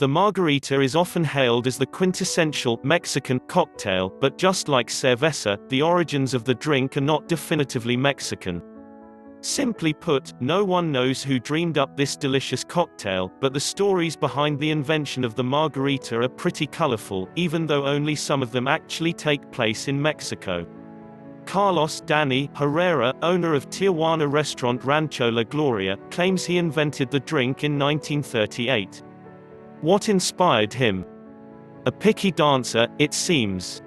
The margarita is often hailed as the quintessential Mexican cocktail, but just like cerveza, the origins of the drink are not definitively Mexican. Simply put, no one knows who dreamed up this delicious cocktail, but the stories behind the invention of the margarita are pretty colorful, even though only some of them actually take place in Mexico. Carlos Danny Herrera, owner of Tijuana restaurant Rancho La Gloria, claims he invented the drink in 1938. What inspired him? A picky dancer, it seems.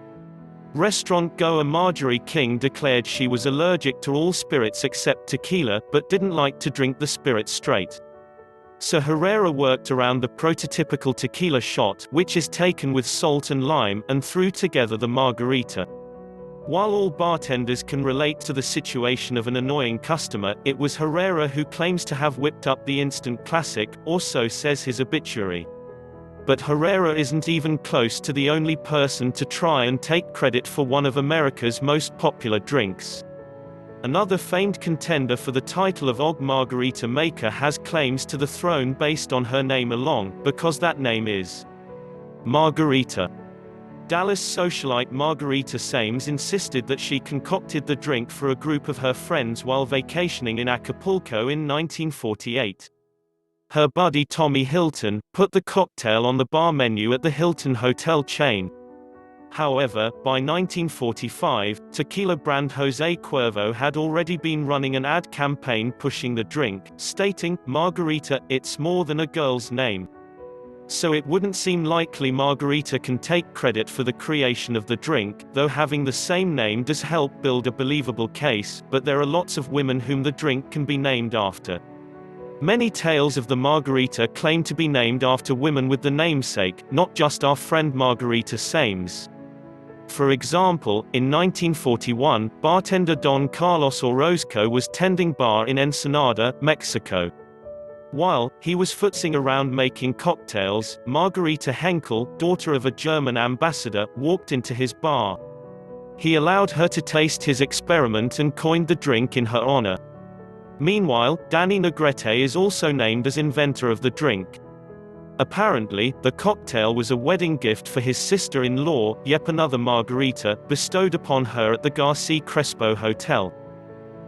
Restaurant goer Marjorie King declared she was allergic to all spirits except tequila, but didn't like to drink the spirit straight. So Herrera worked around the prototypical tequila shot, which is taken with salt and lime, and threw together the margarita. While all bartenders can relate to the situation of an annoying customer, it was Herrera who claims to have whipped up the instant classic, or so says his obituary. But Herrera isn't even close to the only person to try and take credit for one of America's most popular drinks. Another famed contender for the title of OG Margarita Maker has claims to the throne based on her name alone, because that name is Margarita. Dallas socialite Margarita Sames insisted that she concocted the drink for a group of her friends while vacationing in Acapulco in 1948. Her buddy Tommy Hilton put the cocktail on the bar menu at the Hilton hotel chain. However, by 1945, tequila brand Jose Cuervo had already been running an ad campaign pushing the drink, stating, "Margarita, it's more than a girl's name." So it wouldn't seem likely Margarita can take credit for the creation of the drink, though having the same name does help build a believable case, but there are lots of women whom the drink can be named after. Many tales of the margarita claim to be named after women with the namesake, not just our friend Margarita Sames. For example, in 1941, bartender Don Carlos Orozco was tending bar in Ensenada, Mexico. While he was footsing around making cocktails, Margarita Henkel, daughter of a German ambassador, walked into his bar. He allowed her to taste his experiment and coined the drink in her honor. Meanwhile, Danny Negrete is also named as inventor of the drink. Apparently, the cocktail was a wedding gift for his sister-in-law, yet another margarita, bestowed upon her at the Garcia Crespo Hotel.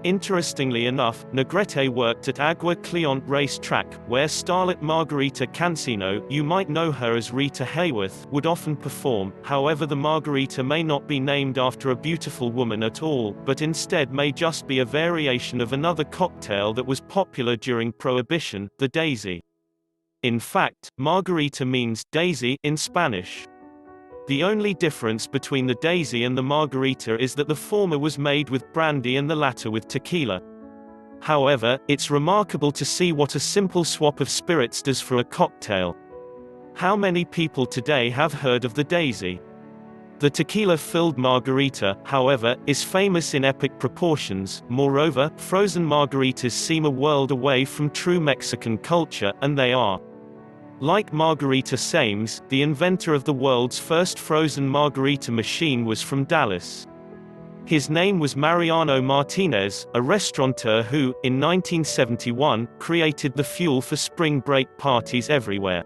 Interestingly enough, Negrete worked at Agua Cleont racetrack, where starlet Margarita Cancino, you might know her as Rita Hayworth, would often perform. However, the margarita may not be named after a beautiful woman at all, but instead may just be a variation of another cocktail that was popular during Prohibition, the Daisy. In fact, margarita means daisy in Spanish. The only difference between the daisy and the margarita is that the former was made with brandy and the latter with tequila. However, it's remarkable to see what a simple swap of spirits does for a cocktail. How many people today have heard of the daisy? The tequila-filled margarita, however, is famous in epic proportions. Moreover, frozen margaritas seem a world away from true Mexican culture, and they are. Like Margarita Sames, the inventor of the world's first frozen margarita machine was from Dallas. His name was Mariano Martinez, a restaurateur who, in 1971, created the fuel for spring break parties everywhere.